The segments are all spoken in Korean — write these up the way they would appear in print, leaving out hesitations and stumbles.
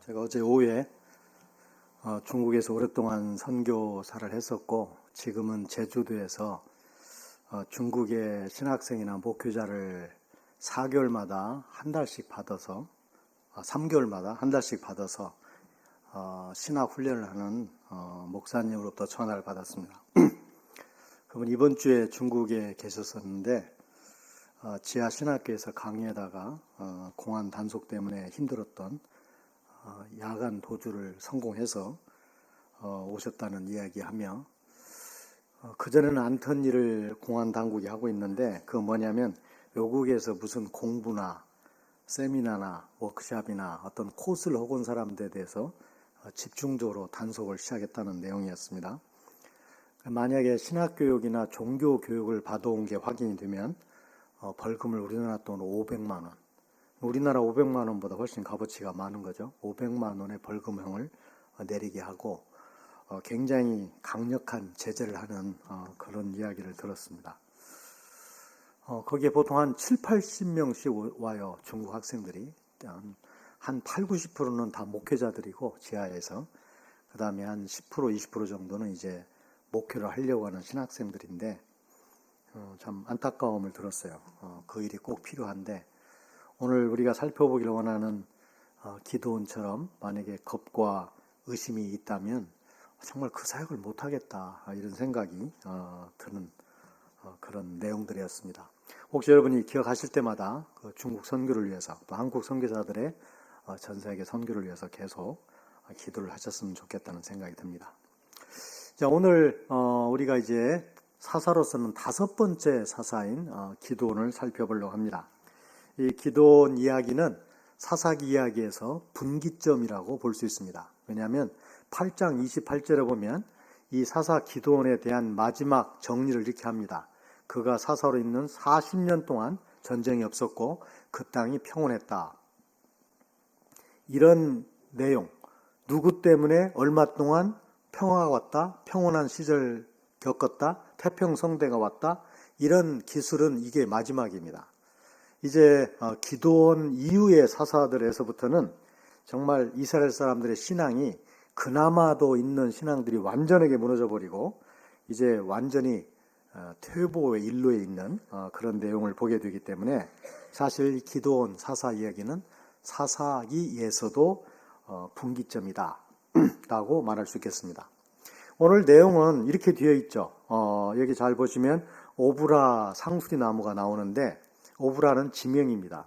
제가 어제 오후에 중국에서 오랫동안 선교사를 했었고 지금은 제주도에서 중국의 신학생이나 목회자를 4개월마다 한 달씩 받아서 3개월마다 한 달씩 받아서 신학 훈련을 하는 목사님으로부터 전화를 받았습니다. 그분 이번 주에 중국에 계셨었는데 지하 신학교에서 강의하다가 공안 단속 때문에 힘들었던 야간 도주를 성공해서 오셨다는 이야기하며 그전에는 안턴 일을 공안 당국이 하고 있는데 그 뭐냐면 외국에서 무슨 공부나 세미나나 워크숍이나 어떤 코스를 하고 온 사람들에 대해서 집중적으로 단속을 시작했다는 내용이었습니다. 만약에 신학교육이나 종교교육을 받아온 게 확인이 되면 벌금을 우리나라 돈으로 500만 원, 우리나라 500만 원보다 훨씬 값어치가 많은 거죠. 500만 원의 벌금형을 내리게 하고 굉장히 강력한 제재를 하는 그런 이야기를 들었습니다. 거기에 보통 한 7, 80명씩 와요. 중국 학생들이. 한 8, 90%는 다 목회자들이고 지하에서. 그 다음에 한 10%, 20% 정도는 이제 목회를 하려고 하는 신학생들인데 참 안타까움을 들었어요. 그 일이 꼭 필요한데 오늘 우리가 살펴보기를 원하는 기도원처럼 만약에 겁과 의심이 있다면 정말 그 사역을 못하겠다 이런 생각이 드는 그런 내용들이었습니다. 혹시 여러분이 기억하실 때마다 그 중국 선교를 위해서 또 한국 선교사들의 전 세계 선교를 위해서 계속 기도를 하셨으면 좋겠다는 생각이 듭니다. 자, 오늘 우리가 이제 사사로서는 5번째 사사인 기도원을 살펴보려고 합니다. 이 기도원 이야기는 사사기 이야기에서 분기점이라고 볼 수 있습니다. 왜냐하면 8장 28절에 보면 이 사사 기도원에 대한 마지막 정리를 이렇게 합니다. 그가 사사로 있는 40년 동안 전쟁이 없었고 그 땅이 평온했다. 이런 내용, 누구 때문에 얼마 동안 평화가 왔다, 평온한 시절 겪었다, 태평성대가 왔다, 이런 기술은 이게 마지막입니다. 이제 기도원 이후의 사사들에서부터는 정말 이스라엘 사람들의 신앙이 그나마도 있는 신앙들이 완전하게 무너져버리고 이제 완전히 퇴보의 일로에 있는 그런 내용을 보게 되기 때문에 사실 기도원 사사 이야기는 사사기에서도 분기점이다 라고 말할 수 있겠습니다. 오늘 내용은 이렇게 되어 있죠. 여기 잘 보시면 오브라 상수리 나무가 나오는데 오브라는 지명입니다.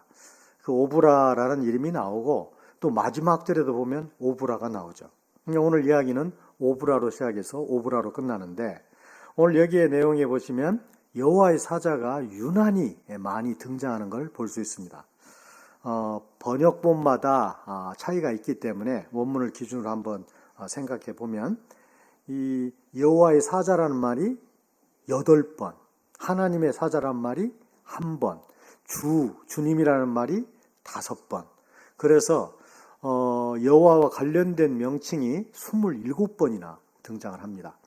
그 오브라라는 이름이 나오고 또 마지막 절에도 보면 오브라가 나오죠. 오늘 이야기는 오브라로 시작해서 오브라로 끝나는데 오늘 여기에 내용에 보시면 여호와의 사자가 유난히 많이 등장하는 걸 볼 수 있습니다. 번역본마다 차이가 있기 때문에 원문을 기준으로 한번 생각해 보면 이 여호와의 사자라는 말이 8번, 하나님의 사자라는 말이 1번, 주님이라는 말이 5번. 그래서 여호와와 관련된 명칭이 27번이나 등장을 합니다.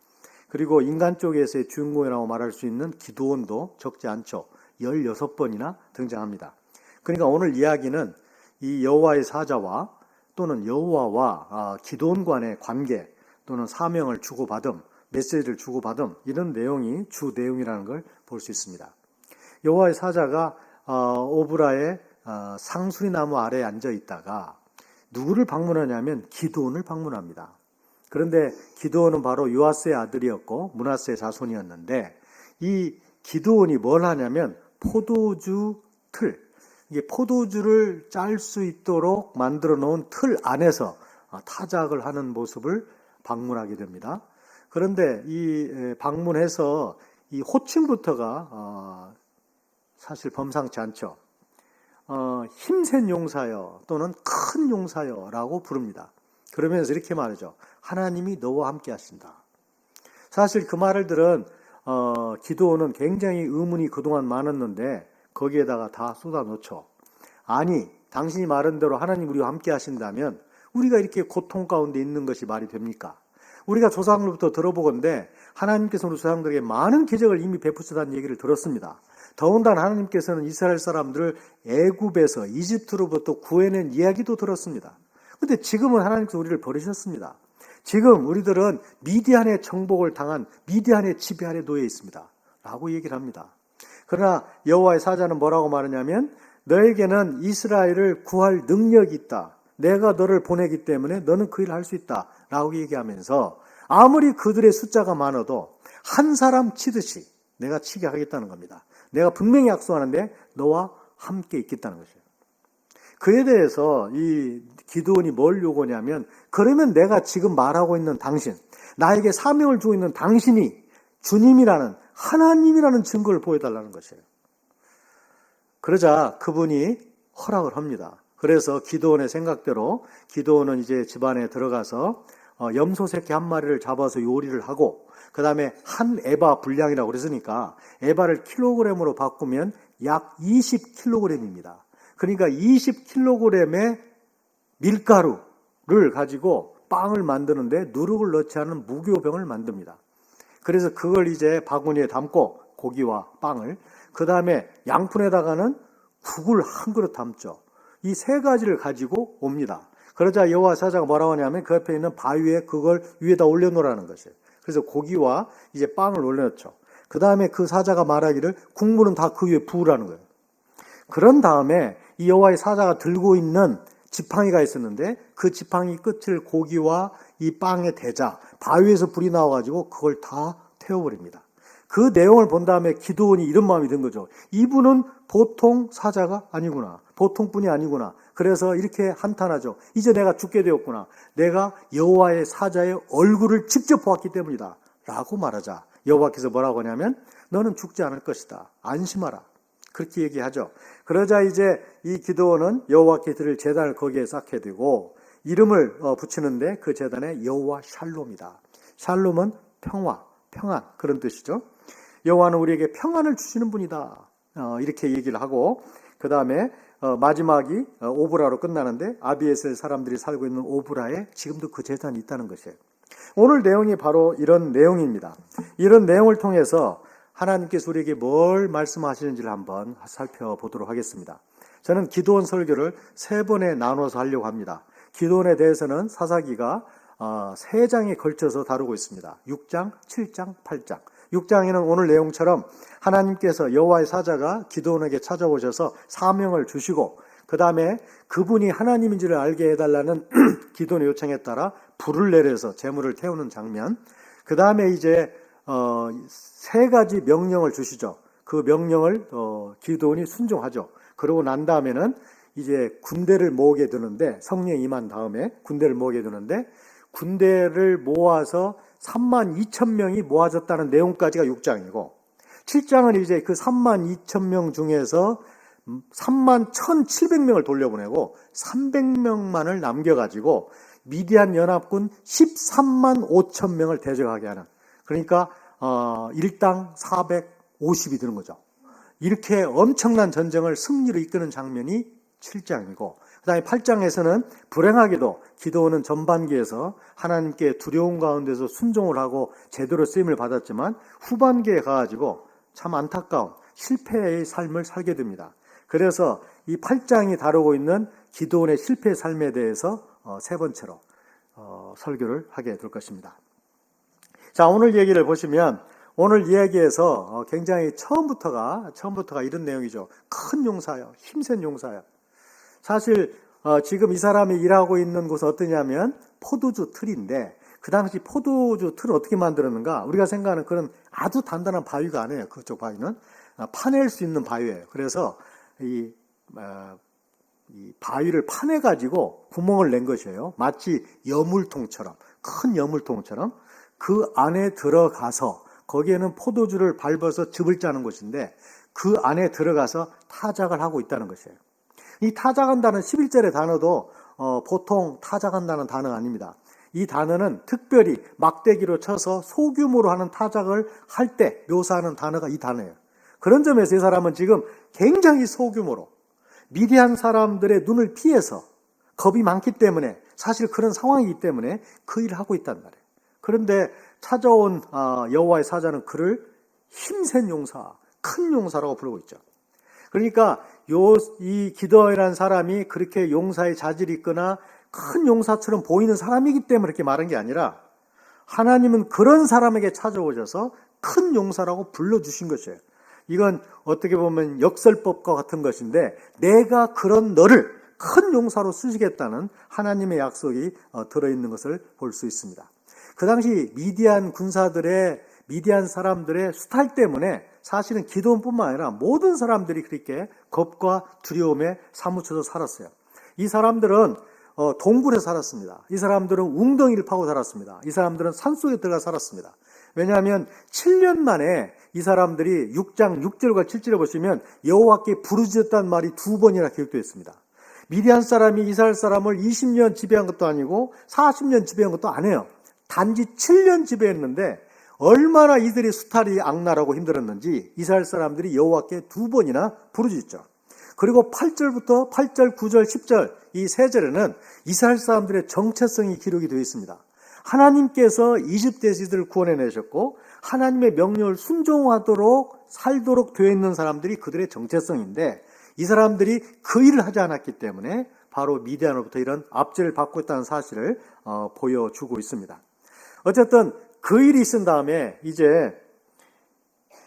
그리고 인간 쪽에서의 주인공이라고 말할 수 있는 기도원도 적지 않죠. 16번이나 등장합니다. 그러니까 오늘 이야기는 이 여호와의 사자와 또는 여호와와 기도원 간의 관계 또는 사명을 주고받음, 메시지를 주고받음 이런 내용이 주 내용이라는 걸 볼 수 있습니다. 여호와의 사자가 오브라의 상수리 나무 아래에 앉아 있다가 누구를 방문하냐면 기드온을 방문합니다. 그런데 기드온은 바로 요아스의 아들이었고 므낫세의 자손이었는데 이 기드온이 뭘 하냐면 포도주 틀, 이게 포도주를 짤 수 있도록 만들어 놓은 틀 안에서 타작을 하는 모습을 방문하게 됩니다. 그런데 이 방문해서 이 호칭부터가 사실 범상치 않죠. 힘센 용사여 또는 큰 용사여 라고 부릅니다. 그러면서 이렇게 말하죠. 하나님이 너와 함께 하신다. 사실 그 말을 들은 기도원은 굉장히 의문이 그동안 많았는데 거기에다가 다 쏟아놓죠. 아니, 당신이 말한 대로 하나님 우리와 함께 하신다면 우리가 이렇게 고통 가운데 있는 것이 말이 됩니까? 우리가 조상으로부터 들어보건대 하나님께서 우리 조상들에게 많은 기적을 이미 베푸셨다는 얘기를 들었습니다. 더군다나 하나님께서는 이스라엘 사람들을 애굽에서 이집트로부터 구해낸 이야기도 들었습니다. 근데 지금은 하나님께서 우리를 버리셨습니다. 지금 우리들은 미디안의 정복을 당한 미디안의 지배 아래 놓여 있습니다. 라고 얘기를 합니다. 그러나 여호와의 사자는 뭐라고 말하냐면 너에게는 이스라엘을 구할 능력이 있다. 내가 너를 보내기 때문에 너는 그 일을 할 수 있다. 라고 얘기하면서 아무리 그들의 숫자가 많아도 한 사람 치듯이 내가 치게 하겠다는 겁니다. 내가 분명히 약속하는데 너와 함께 있겠다는 것이에요. 그에 대해서 이 기드온이 뭘 요구냐면 그러면 내가 지금 말하고 있는 당신, 나에게 사명을 주고 있는 당신이 주님이라는 하나님이라는 증거를 보여달라는 것이에요. 그러자 그분이 허락을 합니다. 그래서 기드온의 생각대로 기드온은 이제 집안에 들어가서 염소 새끼 한 마리를 잡아서 요리를 하고 그 다음에 한 에바 분량이라고 그랬으니까 에바를 킬로그램으로 바꾸면 약 20kg입니다. 그러니까 20kg의 밀가루를 가지고 빵을 만드는데 누룩을 넣지 않은 무교병을 만듭니다. 그래서 그걸 이제 바구니에 담고 고기와 빵을 그 다음에 양푼에다가는 국을 한 그릇 담죠. 이 세 가지를 가지고 옵니다. 그러자 여호와 사자가 뭐라고 하냐면 그 옆에 있는 바위에 그걸 위에다 올려놓으라는 것이에요. 그래서 고기와 이제 빵을 올려놓죠. 그 다음에 그 사자가 말하기를 국물은 다 그 위에 부으라는 거예요. 그런 다음에 이 여호와의 사자가 들고 있는 지팡이가 있었는데 그 지팡이 끝을 고기와 이 빵에 대자 바위에서 불이 나와가지고 그걸 다 태워버립니다. 그 내용을 본 다음에 기드온이 이런 마음이 든 거죠. 이분은 보통 사자가 아니구나. 보통뿐이 아니구나. 그래서 이렇게 한탄하죠. 이제 내가 죽게 되었구나. 내가 여호와의 사자의 얼굴을 직접 보았기 때문이다. 라고 말하자 여호와께서 뭐라고 하냐면 너는 죽지 않을 것이다. 안심하라. 그렇게 얘기하죠. 그러자 이제 이 기드온은 여호와께 드릴 제단을 거기에 쌓게 되고 이름을 붙이는데 그 제단에 여호와 샬롬이다. 샬롬은 평화, 평안 그런 뜻이죠. 여호와는 우리에게 평안을 주시는 분이다. 이렇게 얘기를 하고 그 다음에 마지막이 오브라로 끝나는데 아비에셀 사람들이 살고 있는 오브라에 지금도 그 제단이 있다는 것이에요. 오늘 내용이 바로 이런 내용입니다. 이런 내용을 통해서 하나님께서 우리에게 뭘 말씀하시는지를 한번 살펴보도록 하겠습니다. 저는 기드온 설교를 3번에 나눠서 하려고 합니다. 기드온에 대해서는 사사기가 3장에 걸쳐서 다루고 있습니다. 6장, 7장, 8장. 6장에는 오늘 내용처럼 하나님께서 여호와의 사자가 기드온에게 찾아오셔서 사명을 주시고 그 다음에 그분이 하나님인지를 알게 해달라는 기드온의 요청에 따라 불을 내려서 재물을 태우는 장면. 그 다음에 이제 3가지 명령을 주시죠. 그 명령을 기드온이 순종하죠. 그러고 난 다음에는 이제 군대를 모으게 되는데 성령이 임한 다음에 군대를 모으게 되는데 군대를 모아서 32,000명이 모아졌다는 내용까지가 6장이고 7장은 이제 그 32,000명 중에서 31,700명을 돌려보내고 300명만을 남겨가지고 미디안 연합군 13만 5천 명을 대적하게 하는 그러니까 일당 450이 드는 거죠. 이렇게 엄청난 전쟁을 승리로 이끄는 장면이 7장이고 그 다음에 8장에서는 불행하게도 기드온은 전반기에서 하나님께 두려운 가운데서 순종을 하고 제대로 쓰임을 받았지만 후반기에 가가지고 참 안타까운 실패의 삶을 살게 됩니다. 그래서 이 8장이 다루고 있는 기드온의 실패의 삶에 대해서 3번째로 설교를 하게 될 것입니다. 자, 오늘 얘기를 보시면 오늘 이야기에서 굉장히 처음부터가 이런 내용이죠. 큰 용사요. 힘센 용사요. 사실 지금 이 사람이 일하고 있는 곳은 어떠냐면 포도주 틀인데 그 당시 포도주 틀을 어떻게 만들었는가? 우리가 생각하는 그런 아주 단단한 바위가 아니에요. 그쪽 바위는 파낼 수 있는 바위예요. 그래서 이 바위를 파내가지고 구멍을 낸 것이에요. 마치 여물통처럼 큰 여물통처럼 그 안에 들어가서 거기에는 포도주를 밟아서 즙을 짜는 곳인데 그 안에 들어가서 타작을 하고 있다는 것이에요. 이 타작한다는 11절의 단어도 보통 타작한다는 단어가 아닙니다. 이 단어는 특별히 막대기로 쳐서 소규모로 하는 타작을 할 때 묘사하는 단어가 이 단어예요. 그런 점에서 이 사람은 지금 굉장히 소규모로 미디안 사람들의 눈을 피해서 겁이 많기 때문에 사실 그런 상황이기 때문에 그 일을 하고 있단 말이에요. 그런데 찾아온 여호와의 사자는 그를 힘센 용사, 큰 용사라고 부르고 있죠. 그러니까 이 기드온이라는 사람이 그렇게 용사의 자질이 있거나 큰 용사처럼 보이는 사람이기 때문에 이렇게 말한 게 아니라 하나님은 그런 사람에게 찾아오셔서 큰 용사라고 불러주신 것이에요. 이건 어떻게 보면 역설법과 같은 것인데 내가 그런 너를 큰 용사로 쓰시겠다는 하나님의 약속이 들어있는 것을 볼 수 있습니다. 그 당시 미디안 사람들의 수탈 때문에 사실은 기드온뿐만 아니라 모든 사람들이 그렇게 겁과 두려움에 사무쳐서 살았어요. 이 사람들은 동굴에 살았습니다. 이 사람들은 웅덩이를 파고 살았습니다. 이 사람들은 산속에 들어가 살았습니다. 왜냐하면 7년 만에 이 사람들이 6장 6절과 7절에 보시면 여호와께 부르짖었다는 말이 2번이나 기록되어 있습니다. 미디안 사람이 이스라엘 사람을 20년 지배한 것도 아니고 40년 지배한 것도 아니에요. 단지 7년 지배했는데 얼마나 이들이 수탈이 악랄하고 힘들었는지 이스라엘 사람들이 여호와께 2번이나 부르짖죠. 그리고 8절부터 8절, 9절, 10절 이 세 절에는 이스라엘 사람들의 정체성이 기록이 되어 있습니다. 하나님께서 이집트에서 이들을 구원해내셨고 하나님의 명령을 순종하도록 살도록 되어 있는 사람들이 그들의 정체성인데 이 사람들이 그 일을 하지 않았기 때문에 바로 미디안으로부터 이런 압제를 받고 있다는 사실을 보여주고 있습니다. 어쨌든 그 일이 있은 다음에 이제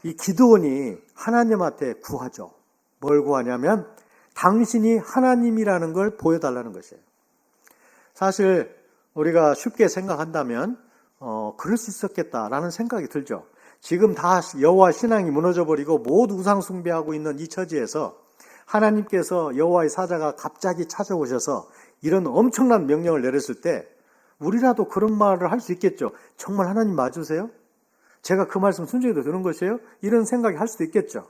이 기드온이 하나님한테 구하죠. 뭘 구하냐면 당신이 하나님이라는 걸 보여달라는 것이에요. 사실 우리가 쉽게 생각한다면 그럴 수 있었겠다라는 생각이 들죠. 지금 다 여호와 신앙이 무너져버리고 모두 우상 숭배하고 있는 이 처지에서 하나님께서 여호와의 사자가 갑자기 찾아오셔서 이런 엄청난 명령을 내렸을 때 우리라도 그런 말을 할 수 있겠죠. 정말 하나님 맞으세요? 제가 그 말씀 순종해도 되는 것이에요? 이런 생각이 할 수도 있겠죠.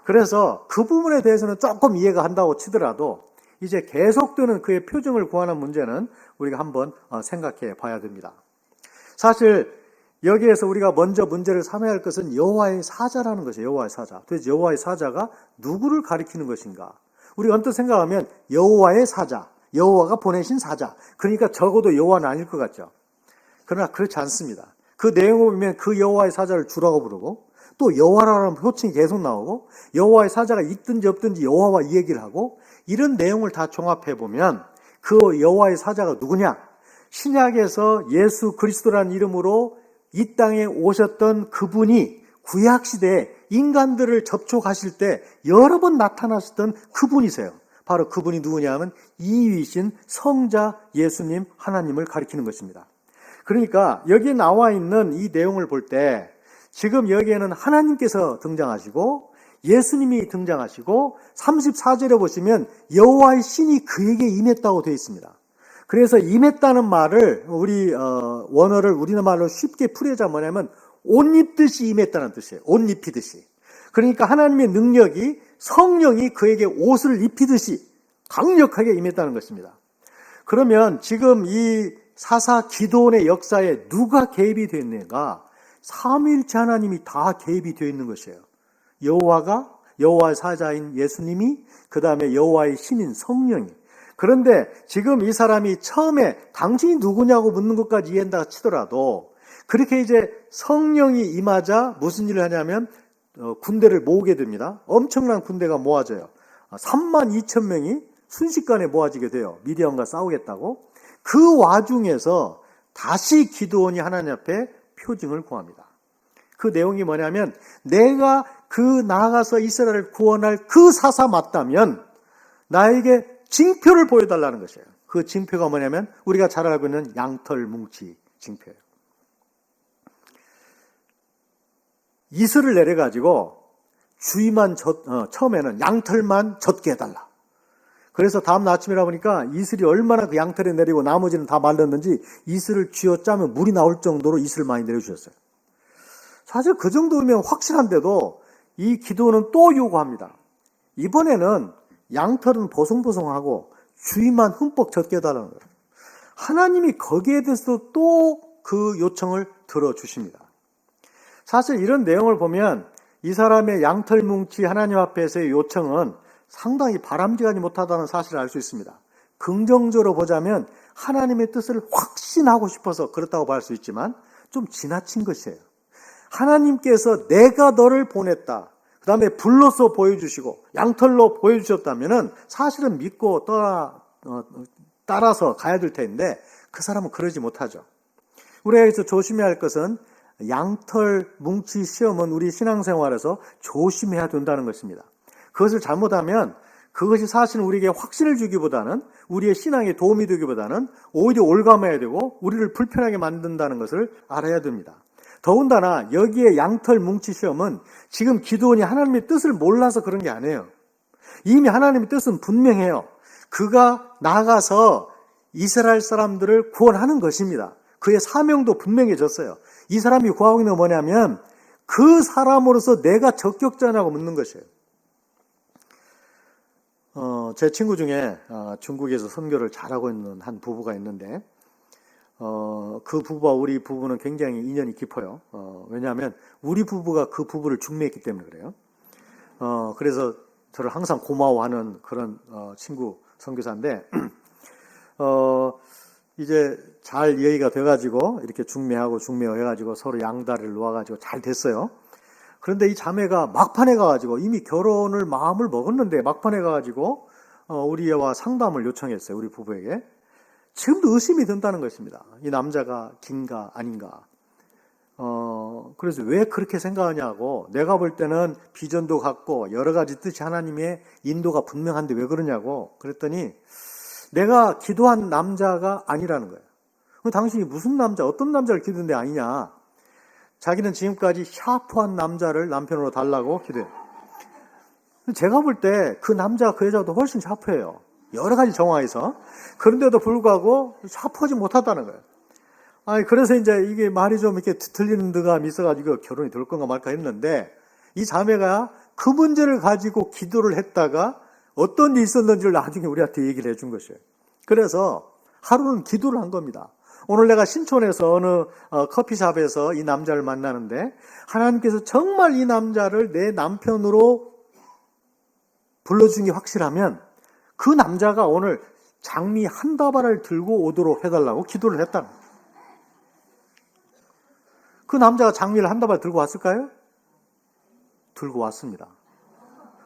그래서 그 부분에 대해서는 조금 이해가 한다고 치더라도 이제 계속되는 그의 표정을 구하는 문제는 우리가 한번 생각해 봐야 됩니다. 사실 여기에서 우리가 먼저 문제를 삼아야 할 것은 여호와의 사자라는 것이에요. 여호와의 사자. 도대체 여호와의 사자가 누구를 가리키는 것인가? 우리가 언뜻 생각하면 여호와의 사자, 여호와가 보내신 사자. 그러니까 적어도 여호와는 아닐 것 같죠. 그러나 그렇지 않습니다. 그 내용을 보면 그 여호와의 사자를 주라고 부르고 또 여호와라는 호칭이 계속 나오고 여호와의 사자가 있든지 없든지 여호와와 이 얘기를 하고 이런 내용을 다 종합해 보면 그 여호와의 사자가 누구냐? 신약에서 예수 그리스도라는 이름으로 이 땅에 오셨던 그분이 구약시대에 인간들을 접촉하실 때 여러 번 나타나셨던 그분이세요. 바로 그분이 누구냐 하면 이위신 성자 예수님 하나님을 가리키는 것입니다. 그러니까 여기에 나와 있는 이 내용을 볼 때 지금 여기에는 하나님께서 등장하시고 예수님이 등장하시고 34절에 보시면 여호와의 신이 그에게 임했다고 되어 있습니다. 그래서 임했다는 말을 우리 원어를 우리말로 쉽게 풀이하자 뭐냐면 옷 입듯이 임했다는 뜻이에요. 옷 입히듯이. 그러니까 하나님의 능력이 성령이 그에게 옷을 입히듯이 강력하게 임했다는 것입니다. 그러면 지금 이 사사 기드온의 역사에 누가 개입이 되어 있는가? 삼위일체 하나님이 다 개입이 되어 있는 것이에요. 여호와의 사자인 예수님이, 그 다음에 여호와의 신인 성령이. 그런데 지금 이 사람이 처음에 당신이 누구냐고 묻는 것까지 이해한다 치더라도 그렇게 이제 성령이 임하자 무슨 일을 하냐면 군대를 모으게 됩니다. 엄청난 군대가 모아져요. 32,000명이 순식간에 모아지게 돼요. 미디안과 싸우겠다고. 그 와중에서 다시 기드온이 하나님 앞에 표징을 구합니다. 그 내용이 뭐냐면 내가 나아가서 이스라엘을 구원할 그 사사 맞다면 나에게 징표를 보여달라는 것이에요. 그 징표가 뭐냐면 우리가 잘 알고 있는 양털 뭉치 징표예요. 이슬을 내려가지고 주위만 처음에는 양털만 젖게 해달라. 그래서 다음 아침이라 보니까 이슬이 얼마나 그 양털에 내리고 나머지는 다 말랐는지 이슬을 쥐어짜면 물이 나올 정도로 이슬을 많이 내려주셨어요. 사실 그 정도면 확실한데도 이 기도는 또 요구합니다. 이번에는 양털은 보송보송하고 주위만 흠뻑 젖게 해달라는 거예요. 하나님이 거기에 대해서도 또 그 요청을 들어주십니다. 사실 이런 내용을 보면 이 사람의 양털 뭉치 하나님 앞에서의 요청은 상당히 바람직하지 못하다는 사실을 알 수 있습니다. 긍정적으로 보자면 하나님의 뜻을 확신하고 싶어서 그렇다고 볼 수 있지만 좀 지나친 것이에요. 하나님께서 내가 너를 보냈다. 그 다음에 불로서 보여주시고 양털로 보여주셨다면 사실은 믿고 따라서 가야 될 텐데 그 사람은 그러지 못하죠. 우리가 여기서 조심해야 할 것은 양털 뭉치 시험은 우리 신앙생활에서 조심해야 된다는 것입니다. 그것을 잘못하면 그것이 사실 우리에게 확신을 주기보다는 우리의 신앙에 도움이 되기보다는 오히려 올감해야 되고 우리를 불편하게 만든다는 것을 알아야 됩니다. 더군다나 여기에 양털 뭉치 시험은 지금 기드온이 하나님의 뜻을 몰라서 그런 게 아니에요. 이미 하나님의 뜻은 분명해요. 그가 나가서 이스라엘 사람들을 구원하는 것입니다. 그의 사명도 분명해졌어요. 이 사람이 구하고 있는 건 뭐냐면 그 사람으로서 내가 적격자냐고 묻는 것이에요. 제 친구 중에 중국에서 선교를 잘하고 있는 한 부부가 있는데 그 부부와 우리 부부는 굉장히 인연이 깊어요. 왜냐하면 우리 부부가 그 부부를 중매했기 때문에 그래요. 그래서 저를 항상 고마워하는 그런 친구 선교사인데 이제 잘 이해가 돼가지고 이렇게 중매하고 중매해가지고 서로 양다리를 놓아가지고 잘 됐어요. 그런데 이 자매가 막판에 가가지고 이미 결혼을 마음을 먹었는데 막판에 가가지고 우리와 상담을 요청했어요. 우리 부부에게. 지금도 의심이 든다는 것입니다. 이 남자가 긴가 아닌가. 그래서 왜 그렇게 생각하냐고, 내가 볼 때는 비전도 같고 여러 가지 뜻이 하나님의 인도가 분명한데 왜 그러냐고 그랬더니 내가 기도한 남자가 아니라는 거예요. 그럼 당신이 무슨 남자, 어떤 남자를 기도한 데 아니냐. 자기는 지금까지 샤프한 남자를 남편으로 달라고 기도해요. 제가 볼 때 그 남자 그 여자도 훨씬 샤프해요. 여러 가지 정황에서. 그런데도 불구하고 샤프하지 못하다는 거예요. 그래서 이제 이게 말이 좀 이렇게 틀리는 듯가 있어가지고 결혼이 될 건가 말까 했는데 이 자매가 그 문제를 가지고 기도를 했다가 어떤 일이 있었는지를 나중에 우리한테 얘기를 해준 것이에요. 그래서 하루는 기도를 한 겁니다. 오늘 내가 신촌에서 어느 커피숍에서 이 남자를 만나는데 하나님께서 정말 이 남자를 내 남편으로 불러준 게 확실하면 그 남자가 오늘 장미 한 다발을 들고 오도록 해달라고 기도를 했다는 거예요. 그 남자가 장미를 한 다발 들고 왔을까요? 들고 왔습니다.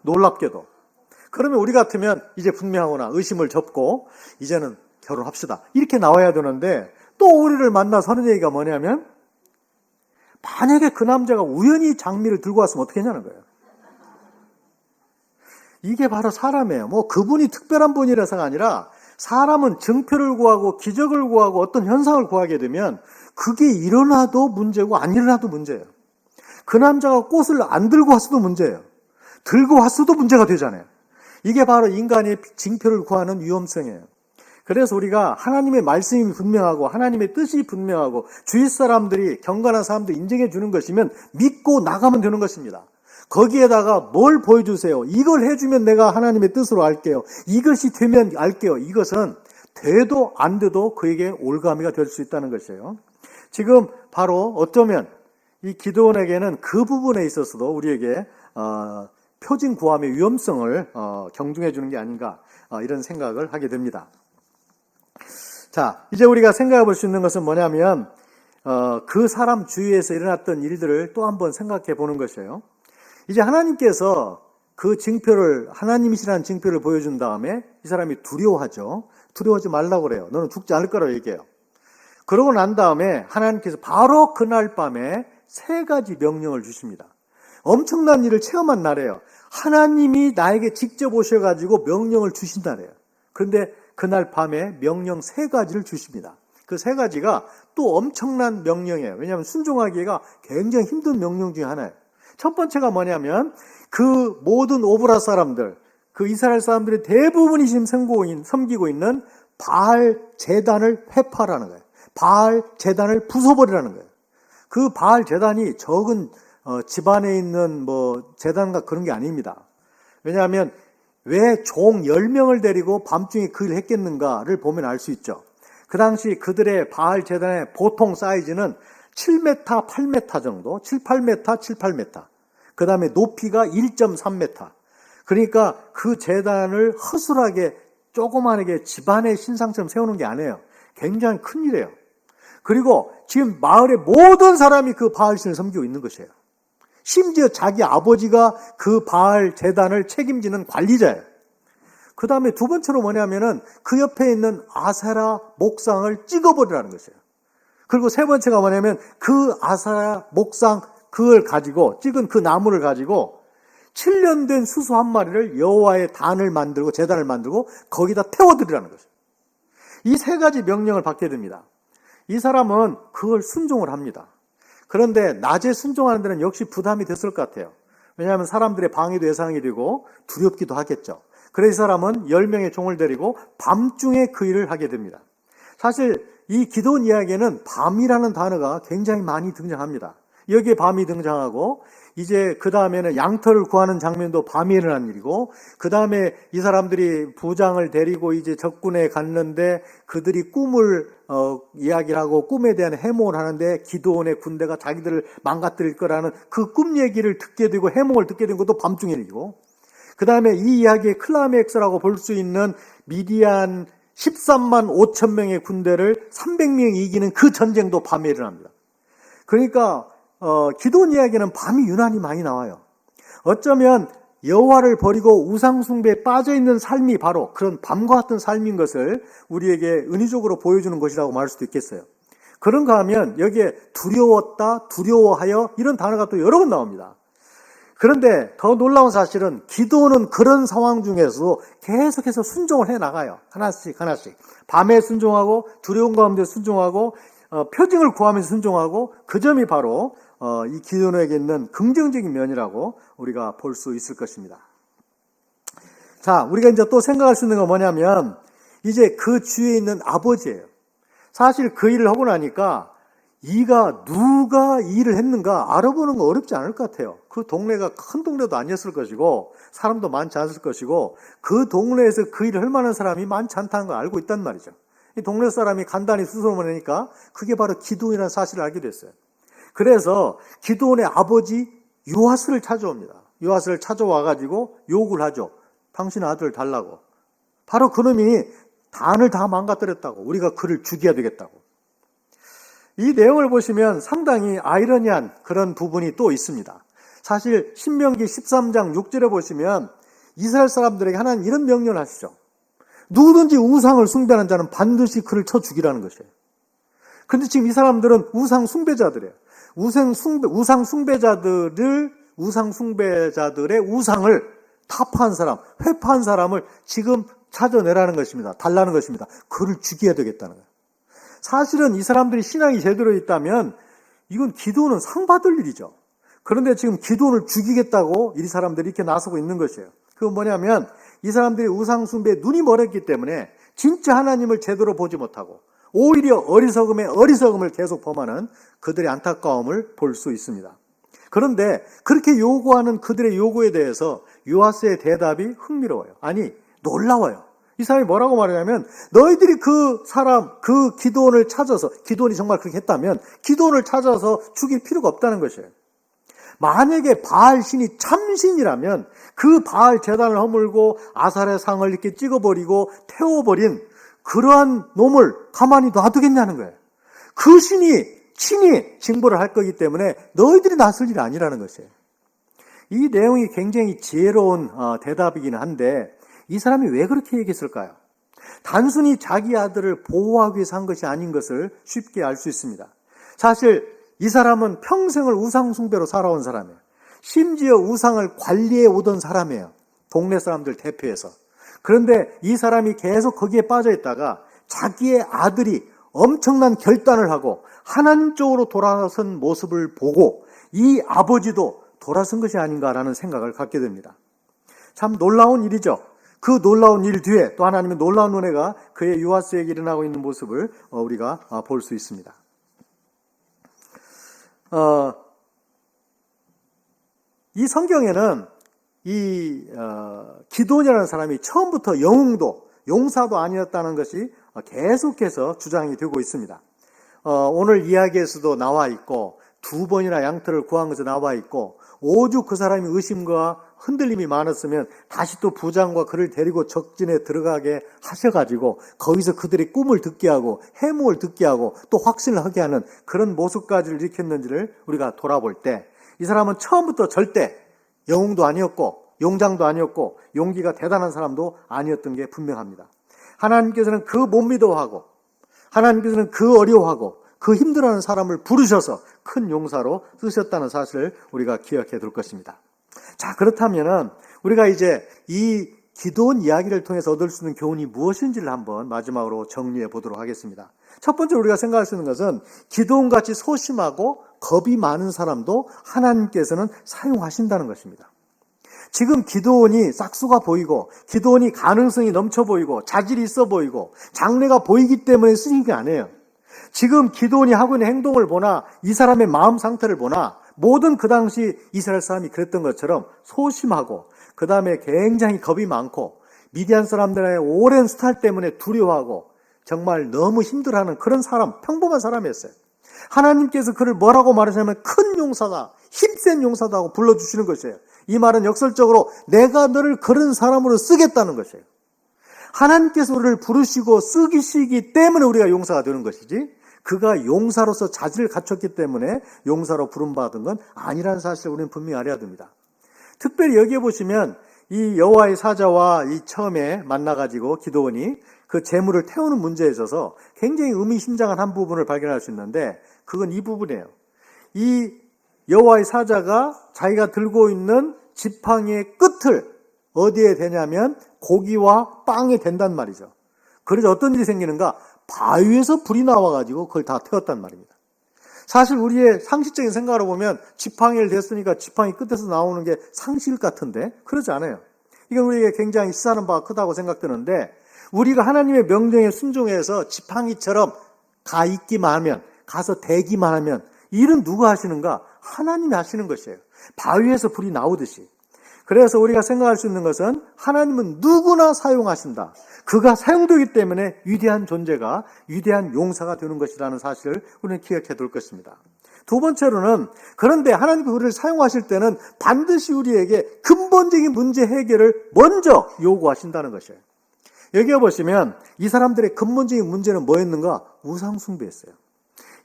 놀랍게도. 그러면 우리 같으면 이제 분명하거나 의심을 접고 이제는 결혼합시다. 이렇게 나와야 되는데 또 우리를 만나서 하는 얘기가 뭐냐면 만약에 그 남자가 우연히 장미를 들고 왔으면 어떻게 하냐는 거예요. 이게 바로 사람이에요. 뭐 그분이 특별한 분이라서가 아니라 사람은 증표를 구하고 기적을 구하고 어떤 현상을 구하게 되면 그게 일어나도 문제고 안 일어나도 문제예요. 그 남자가 꽃을 안 들고 왔어도 문제예요. 들고 왔어도 문제가 되잖아요. 이게 바로 인간의 징표를 구하는 위험성이에요. 그래서 우리가 하나님의 말씀이 분명하고 하나님의 뜻이 분명하고 주위 사람들이 경건한 사람들이 인정해 주는 것이면 믿고 나가면 되는 것입니다. 거기에다가 뭘 보여주세요. 이걸 해주면 내가 하나님의 뜻으로 알게요. 이것이 되면 알게요. 이것은 돼도 안 돼도 그에게 올가미가 될 수 있다는 것이에요. 지금 바로 어쩌면 이 기드온에게는 그 부분에 있어서도 우리에게 표징 구함의 위험성을 경중해 주는 게 아닌가 이런 생각을 하게 됩니다. 자, 이제 우리가 생각해 볼 수 있는 것은 뭐냐면 그 사람 주위에서 일어났던 일들을 또 한번 생각해 보는 것이에요. 이제 하나님께서 그 징표를, 하나님이시라는 징표를 보여준 다음에 이 사람이 두려워하죠. 두려워하지 말라고 그래요. 너는 죽지 않을 거라고 얘기해요. 그러고 난 다음에 하나님께서 바로 그날 밤에 3가지 명령을 주십니다. 엄청난 일을 체험한 날이에요. 하나님이 나에게 직접 오셔가지고 명령을 주신다래요. 그런데 그날 밤에 명령 3가지를 주십니다. 그 3가지가 또 엄청난 명령이에요. 왜냐하면 순종하기가 굉장히 힘든 명령 중에 하나예요. 첫 번째가 뭐냐면 그 모든 오브라 사람들, 그 이스라엘 사람들의 대부분이 지금 섬기고 있는 바알 제단을 회파하라는 거예요. 바알 제단을 부숴버리라는 거예요. 그 바알 제단이 적은 집안에 있는 뭐 제단과 그런 게 아닙니다. 왜냐하면 왜 종 10명을 데리고 밤중에 그 일을 했겠는가를 보면 알 수 있죠. 그 당시 그들의 바알 제단의 보통 사이즈는 7m, 8m 정도, 7, 8m, 7, 8m. 그 다음에 높이가 1.3m. 그러니까 그 제단을 허술하게 조그만하게 집안의 신상처럼 세우는 게 아니에요. 굉장히 큰 일이에요. 그리고 지금 마을의 모든 사람이 그 바알신을 섬기고 있는 것이에요. 심지어 자기 아버지가 그 바알 제단을 책임지는 관리자예요. 그 다음에 두 번째로 뭐냐면은 그 옆에 있는 아세라 목상을 찍어버리라는 것이에요. 그리고 세 번째가 뭐냐면 그 아세라 목상 그걸 가지고 찍은 그 나무를 가지고 7년 된 수소 한 마리를 여호와의 단을 만들고 제단을 만들고 거기다 태워드리라는 것이에요. 이 세 가지 명령을 받게 됩니다. 이 사람은 그걸 순종을 합니다. 그런데 낮에 순종하는 데는 역시 부담이 됐을 것 같아요. 왜냐하면 사람들의 방해도 예상이 되고 두렵기도 하겠죠. 그래서 이 사람은 10명의 종을 데리고 밤중에 그 일을 하게 됩니다. 사실 이 기도원 이야기에는 밤이라는 단어가 굉장히 많이 등장합니다. 여기에 밤이 등장하고 이제 그 다음에는 양털을 구하는 장면도 밤에 일어난 일이고 그 다음에 이 사람들이 부장을 데리고 이제 적군에 갔는데 그들이 꿈을 이야기를 하고 꿈에 대한 해몽을 하는데 기드온의 군대가 자기들을 망가뜨릴 거라는 그 꿈 얘기를 듣게 되고 해몽을 듣게 된 것도 밤중의 일이고 그 다음에 이 이야기의 클라이맥스라고 볼 수 있는 미디안 13만 5천 명의 군대를 300명이 이기는 그 전쟁도 밤에 일어납니다. 그러니까 기도원 이야기는 밤이 유난히 많이 나와요. 어쩌면 여호와를 버리고 우상 숭배에 빠져 있는 삶이 바로 그런 밤과 같은 삶인 것을 우리에게 은유적으로 보여주는 것이라고 말할 수도 있겠어요. 그런가 하면 여기에 두려웠다, 두려워하여 이런 단어가 또 여러 번 나옵니다. 그런데 더 놀라운 사실은 기도는 그런 상황 중에서도 계속해서 순종을 해나가요. 하나씩 밤에 순종하고 두려운 가운데 순종하고 표징을 구하면서 순종하고 그 점이 바로 이 기도원에게 있는 긍정적인 면이라고 우리가 볼 수 있을 것입니다. 자, 우리가 이제 또 생각할 수 있는 건 뭐냐면 이제 그 주위에 있는 아버지예요. 사실 그 일을 하고 나니까 누가 이 일을 했는가 알아보는 거 어렵지 않을 것 같아요. 그 동네가 큰 동네도 아니었을 것이고 사람도 많지 않을 것이고 그 동네에서 그 일을 할 만한 사람이 많지 않다는 걸 알고 있단 말이죠. 이 동네 사람이 간단히 수소문을 내니까 그게 바로 기드온이라는 사실을 알게 됐어요. 그래서 기드온의 아버지 요아스를 찾아옵니다. 요아스를 찾아와가지고 욕을 하죠. 당신 아들 달라고. 바로 그놈이 단을 다 망가뜨렸다고. 우리가 그를 죽여야 되겠다고. 이 내용을 보시면 상당히 아이러니한 그런 부분이 또 있습니다. 사실 신명기 13장 6절에 보시면 이스라엘 사람들에게 하나님 이런 명령을 하시죠. 누구든지 우상을 숭배하는 자는 반드시 그를 쳐 죽이라는 것이에요. 그런데 지금 이 사람들은 우상 숭배자들이에요. 우상 숭배자들의 우상을 타파한 사람, 회파한 사람을 지금 찾아내라는 것입니다. 달라는 것입니다. 그를 죽여야 되겠다는 거예요. 사실은 이 사람들이 신앙이 제대로 있다면 이건 기도는 상 받을 일이죠. 그런데 지금 기도를 죽이겠다고 이 사람들이 이렇게 나서고 있는 것이에요. 그건 뭐냐면 이 사람들이 우상 숭배에 눈이 멀었기 때문에 진짜 하나님을 제대로 보지 못하고 오히려 어리석음에 어리석음을 계속 범하는 그들의 안타까움을 볼 수 있습니다. 그런데 그렇게 요구하는 그들의 요구에 대해서 요아스의 대답이 흥미로워요. 아니, 놀라워요. 이 사람이 뭐라고 말하냐면 너희들이 그 기드온을 찾아서, 기드온이 정말 그렇게 했다면 기드온을 찾아서 죽일 필요가 없다는 것이에요. 만약에 바알 신이 참신이라면 그 바알 제단을 허물고 아사레 상을 이렇게 찍어버리고 태워버린 그러한 놈을 가만히 놔두겠냐는 거예요. 그 신이 친히 징벌을 할 거기 때문에 너희들이 나설 일이 아니라는 것이에요. 이 내용이 굉장히 지혜로운 대답이긴 한데 이 사람이 왜 그렇게 얘기했을까요? 단순히 자기 아들을 보호하기 위해서 한 것이 아닌 것을 쉽게 알 수 있습니다. 사실 이 사람은 평생을 우상 숭배로 살아온 사람이에요. 심지어 우상을 관리해 오던 사람이에요. 동네 사람들 대표해서. 그런데 이 사람이 계속 거기에 빠져 있다가 자기의 아들이 엄청난 결단을 하고 하나님 쪽으로 돌아선 모습을 보고 이 아버지도 돌아선 것이 아닌가라는 생각을 갖게 됩니다. 참 놀라운 일이죠. 그 놀라운 일 뒤에 또 하나님의 놀라운 은혜가 그의 요아스에게 일어나고 있는 모습을 우리가 볼 수 있습니다. 이 성경에는 이 기드온이라는 사람이 처음부터 영웅도 용사도 아니었다는 것이 계속해서 주장이 되고 있습니다. 오늘 이야기에서도 나와 있고 2번이나 양털을 구한 것에 나와 있고 오죽 그 사람이 의심과 흔들림이 많았으면 다시 또 부장과 그를 데리고 적진에 들어가게 하셔가지고 거기서 그들의 꿈을 듣게 하고 해몽을 듣게 하고 또 확신을 하게 하는 그런 모습까지 일으켰는지를 우리가 돌아볼 때 이 사람은 처음부터 절대 영웅도 아니었고 용장도 아니었고 용기가 대단한 사람도 아니었던 게 분명합니다. 하나님께서는 그 못 믿어하고 하나님께서는 그 어려워하고 그 힘들어하는 사람을 부르셔서 큰 용사로 쓰셨다는 사실을 우리가 기억해 둘 것입니다. 자, 그렇다면은 우리가 이제 이 기도원 이야기를 통해서 얻을 수 있는 교훈이 무엇인지를 한번 마지막으로 정리해 보도록 하겠습니다. 첫 번째로 우리가 생각할 수 있는 것은 기도원같이 소심하고 겁이 많은 사람도 하나님께서는 사용하신다는 것입니다. 지금 기도원이 싹수가 보이고 기도원이 가능성이 넘쳐 보이고 자질이 있어 보이고 장래가 보이기 때문에 쓰신 게 아니에요. 지금 기도원이 하고 있는 행동을 보나 이 사람의 마음 상태를 보나 모든 그 당시 이스라엘 사람이 그랬던 것처럼 소심하고 그 다음에 굉장히 겁이 많고 미디안 사람들의 오랜 스타일 때문에 두려워하고 정말 너무 힘들어하는 그런 사람, 평범한 사람이었어요. 하나님께서 그를 뭐라고 말하시냐면 큰 용사다, 힘센 용사다 하고 불러주시는 것이에요. 이 말은 역설적으로 내가 너를 그런 사람으로 쓰겠다는 것이에요. 하나님께서 우리를 부르시고 쓰시기 때문에 우리가 용사가 되는 것이지 그가 용사로서 자질을 갖췄기 때문에 용사로 부름받은 건 아니라는 사실을 우리는 분명히 알아야 됩니다. 특별히 여기에 보시면 이 여호와의 사자와 이 처음에 만나가지고 기도원이 그 재물을 태우는 문제에 있어서 굉장히 의미심장한 한 부분을 발견할 수 있는데 그건 이 부분이에요. 이 여호와의 사자가 자기가 들고 있는 지팡이의 끝을 어디에 대냐면 고기와 빵에 댄단 말이죠. 그래서 어떤 일이 생기는가? 바위에서 불이 나와가지고 그걸 다 태웠단 말입니다. 사실 우리의 상식적인 생각으로 보면 지팡이를 댔으니까 지팡이 끝에서 나오는 게 상식 같은데 그러지 않아요. 이건 우리에게 굉장히 시사하는 바가 크다고 생각되는데 우리가 하나님의 명령에 순종해서 지팡이처럼 가 있기만 하면 가서 대기만 하면 일은 누가 하시는가? 하나님이 하시는 것이에요. 바위에서 불이 나오듯이. 그래서 우리가 생각할 수 있는 것은 하나님은 누구나 사용하신다. 그가 사용되기 때문에 위대한 존재가 위대한 용사가 되는 것이라는 사실을 우리는 기억해 둘 것입니다. 두 번째로는 그런데 하나님께서 우리를 사용하실 때는 반드시 우리에게 근본적인 문제 해결을 먼저 요구하신다는 것이에요. 여기에 보시면 이 사람들의 근본적인 문제는 뭐였는가? 우상숭배였어요.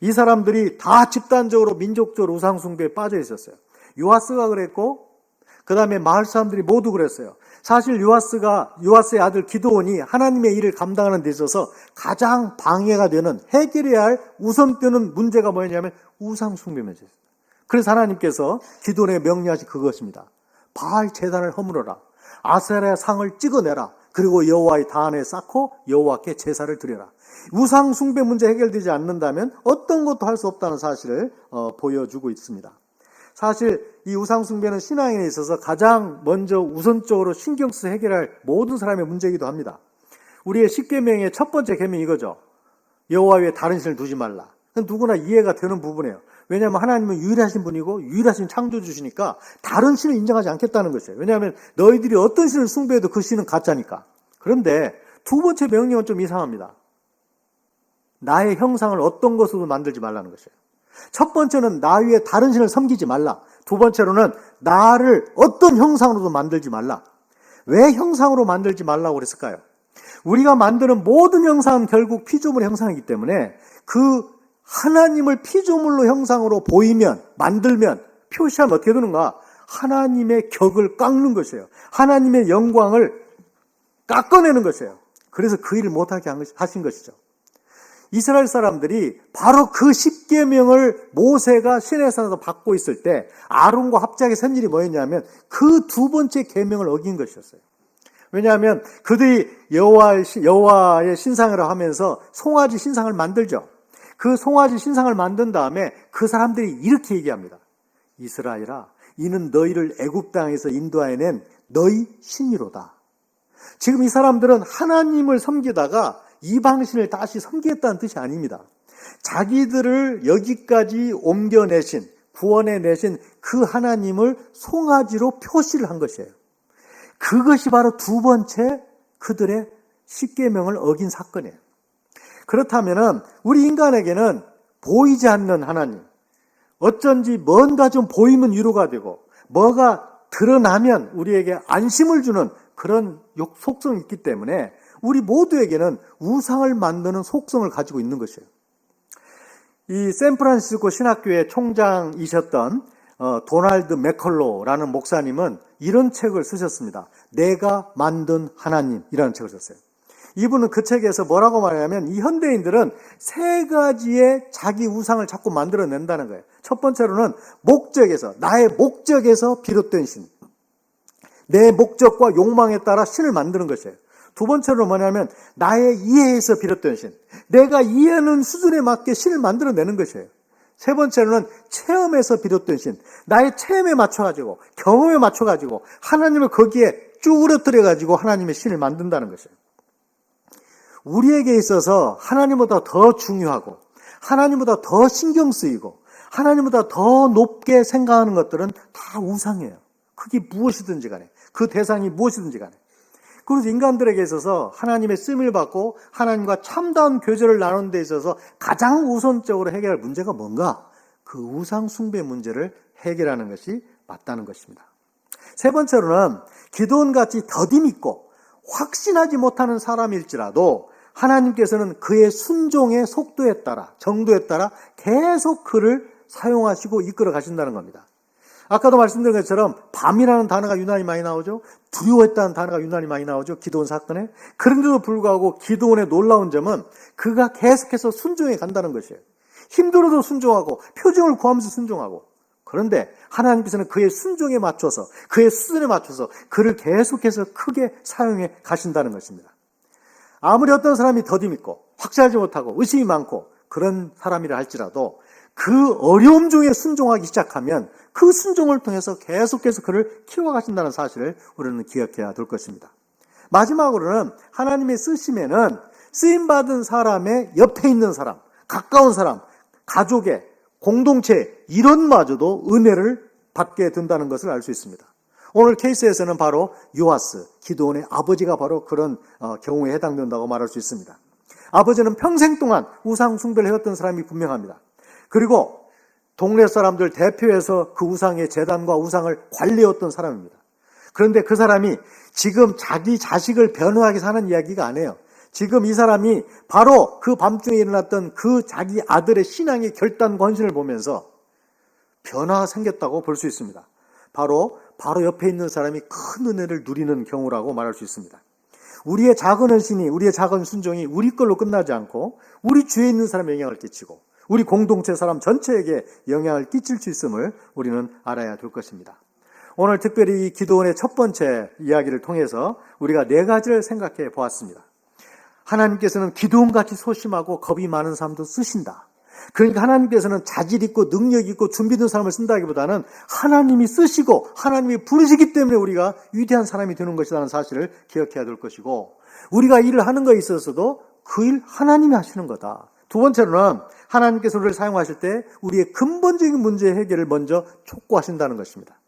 이 사람들이 다 집단적으로 민족적으로 우상숭배에 빠져 있었어요. 요아스가 그랬고 그 다음에 마을 사람들이 모두 그랬어요. 사실 요아스의 아들 기드온이 하나님의 일을 감당하는 데 있어서 가장 방해가 되는 해결해야 할 우선되는 문제가 뭐였냐면 우상숭배 문제였어요. 그래서 하나님께서 기드온에게 명령하신 그것입니다. 바알 제단을 허물어라. 아세라 상을 찍어내라. 그리고 여호와의 단에 쌓고 여호와께 제사를 드려라. 우상숭배 문제 해결되지 않는다면 어떤 것도 할 수 없다는 사실을 보여주고 있습니다. 사실 이 우상숭배는 신앙에 있어서 가장 먼저 우선적으로 신경 써서 해결할 모든 사람의 문제이기도 합니다. 우리의 10계명의 첫 번째 계명이 이거죠. 여호와 외에 다른 신을 두지 말라. 누구나 이해가 되는 부분이에요. 왜냐하면 하나님은 유일하신 분이고 유일하신 창조주시니까 다른 신을 인정하지 않겠다는 것이에요. 왜냐하면 너희들이 어떤 신을 숭배해도 그 신은 가짜니까. 그런데 두 번째 명령은 좀 이상합니다. 나의 형상을 어떤 것으로도 만들지 말라는 것이에요. 첫 번째는 나 위에 다른 신을 섬기지 말라. 두 번째로는 나를 어떤 형상으로도 만들지 말라. 왜 형상으로 만들지 말라고 그랬을까요? 우리가 만드는 모든 형상은 결국 피조물의 형상이기 때문에 그 하나님을 피조물로 형상으로 보이면, 만들면, 표시하면 어떻게 되는가? 하나님의 격을 깎는 것이에요. 하나님의 영광을 깎아내는 것이에요. 그래서 그 일을 못하게 하신 것이죠. 이스라엘 사람들이 바로 그 10계명을 모세가 시내산에서 받고 있을 때 아론과 합작의 선 일이 뭐였냐면 그 두 번째 계명을 어긴 것이었어요. 왜냐하면 그들이 여호와의 신상을 하면서 송아지 신상을 만들죠. 그 송아지 신상을 만든 다음에 그 사람들이 이렇게 얘기합니다. 이스라엘아, 이는 너희를 애굽 땅에서 인도하여낸 너희 신이로다. 지금 이 사람들은 하나님을 섬기다가 이방신을 다시 섬기겠다는 뜻이 아닙니다. 자기들을 여기까지 옮겨내신, 구원해내신 그 하나님을 송아지로 표시를 한 것이에요. 그것이 바로 두 번째 그들의 10계명을 어긴 사건이에요. 그렇다면 우리 인간에게는 보이지 않는 하나님, 어쩐지 뭔가 좀 보이면 위로가 되고 뭐가 드러나면 우리에게 안심을 주는 그런 속성이 있기 때문에 우리 모두에게는 우상을 만드는 속성을 가지고 있는 것이에요. 이 샌프란시스코 신학교의 총장이셨던 도널드 맥컬로라는 목사님은 이런 책을 쓰셨습니다. 내가 만든 하나님이라는 책을 썼어요. 이분은 그 책에서 뭐라고 말하냐면 이 현대인들은 세 가지의 자기 우상을 자꾸 만들어낸다는 거예요. 첫 번째로는 목적에서, 나의 목적에서 비롯된 신. 내 목적과 욕망에 따라 신을 만드는 것이에요. 두 번째로 뭐냐면 나의 이해에서 비롯된 신. 내가 이해하는 수준에 맞게 신을 만들어내는 것이에요. 세 번째로는 체험에서 비롯된 신. 나의 체험에 맞춰가지고, 경험에 맞춰가지고 하나님을 거기에 쭈그러뜨려가지고 하나님의 신을 만든다는 것이에요. 우리에게 있어서 하나님보다 더 중요하고 하나님보다 더 신경 쓰이고 하나님보다 더 높게 생각하는 것들은 다 우상이에요. 그게 무엇이든지 간에, 그 대상이 무엇이든지 간에. 그래서 인간들에게 있어서 하나님의 쓰임을 받고 하나님과 참다운 교제를 나누는 데 있어서 가장 우선적으로 해결할 문제가 뭔가? 그 우상 숭배 문제를 해결하는 것이 맞다는 것입니다. 세 번째로는 기도원같이 더디 믿고 확신하지 못하는 사람일지라도 하나님께서는 그의 순종의 속도에 따라, 정도에 따라 계속 그를 사용하시고 이끌어 가신다는 겁니다. 아까도 말씀드린 것처럼 밤이라는 단어가 유난히 많이 나오죠. 두려워했다는 단어가 유난히 많이 나오죠. 기도원 사건에. 그런데도 불구하고 기도원의 놀라운 점은 그가 계속해서 순종해 간다는 것이에요. 힘들어도 순종하고 표정을 구하면서 순종하고. 그런데 하나님께서는 그의 순종에 맞춰서, 그의 수준에 맞춰서 그를 계속해서 크게 사용해 가신다는 것입니다. 아무리 어떤 사람이 더디 믿고 확실하지 못하고 의심이 많고 그런 사람이라 할지라도 그 어려움 중에 순종하기 시작하면 그 순종을 통해서 계속해서 그를 키워가신다는 사실을 우리는 기억해야 될 것입니다. 마지막으로는 하나님의 쓰심에는 쓰임받은 사람의 옆에 있는 사람, 가까운 사람, 가족의 공동체 이런마저도 은혜를 받게 된다는 것을 알 수 있습니다. 오늘 케이스에서는 바로 요아스, 기드온의 아버지가 바로 그런 경우에 해당된다고 말할 수 있습니다. 아버지는 평생 동안 우상 숭배를 해왔던 사람이 분명합니다. 그리고 동네 사람들 대표해서 그 우상의 제단과 우상을 관리해왔던 사람입니다. 그런데 그 사람이 지금 자기 자식을 변호하게 사는 이야기가 아니에요. 지금 이 사람이 바로 그 밤중에 일어났던 그 자기 아들의 신앙의 결단 권신을 보면서 변화가 생겼다고 볼 수 있습니다. 바로 옆에 있는 사람이 큰 은혜를 누리는 경우라고 말할 수 있습니다. 우리의 작은 헌신이, 우리의 작은 순종이 우리 걸로 끝나지 않고 우리 주위에 있는 사람에 영향을 끼치고 우리 공동체 사람 전체에게 영향을 끼칠 수 있음을 우리는 알아야 될 것입니다. 오늘 특별히 이 기도원의 첫 번째 이야기를 통해서 우리가 네 가지를 생각해 보았습니다. 하나님께서는 기도원같이 소심하고 겁이 많은 사람도 쓰신다. 그러니까 하나님께서는 자질 있고 능력 있고 준비된 사람을 쓴다기보다는 하나님이 쓰시고 하나님이 부르시기 때문에 우리가 위대한 사람이 되는 것이라는 사실을 기억해야 될 것이고, 우리가 일을 하는 것에 있어서도 그 일 하나님이 하시는 거다. 두 번째로는 하나님께서 우리를 사용하실 때 우리의 근본적인 문제 해결을 먼저 촉구하신다는 것입니다.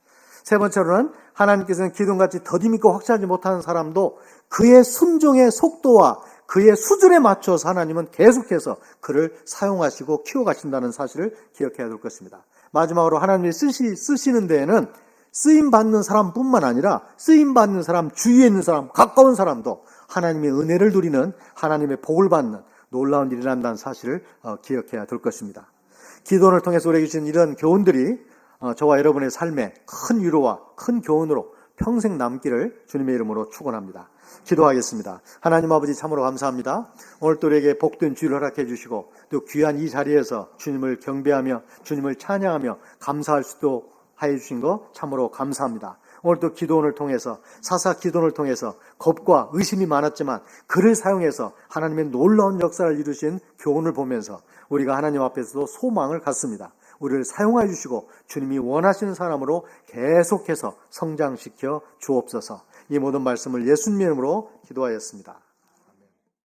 세 번째로는 하나님께서는 기도원같이 더디 믿고 확실하지 못하는 사람도 그의 순종의 속도와 그의 수준에 맞춰서 하나님은 계속해서 그를 사용하시고 키워가신다는 사실을 기억해야 될 것입니다. 마지막으로 하나님이 쓰시는 데에는 쓰임받는 사람뿐만 아니라 쓰임받는 사람, 주위에 있는 사람, 가까운 사람도 하나님의 은혜를 누리는, 하나님의 복을 받는 놀라운 일이 일어난다는 사실을 기억해야 될 것입니다. 기도원을 통해서 우리에게 주신 이런 교훈들이 저와 여러분의 삶에 큰 위로와 큰 교훈으로 평생 남기를 주님의 이름으로 축원합니다. 기도하겠습니다. 하나님 아버지 참으로 감사합니다. 오늘 또 우리에게 복된 주일을 허락해 주시고 또 귀한 이 자리에서 주님을 경배하며 주님을 찬양하며 감사할 수도 하여 주신 거 참으로 감사합니다. 오늘 또 기도원을 통해서, 사사 기도원을 통해서 겁과 의심이 많았지만 그를 사용해서 하나님의 놀라운 역사를 이루신 교훈을 보면서 우리가 하나님 앞에서도 소망을 갖습니다. 우리를 사용하여 주시고 주님이 원하시는 사람으로 계속해서 성장시켜 주옵소서. 이 모든 말씀을 예수님의 이름으로 기도하였습니다.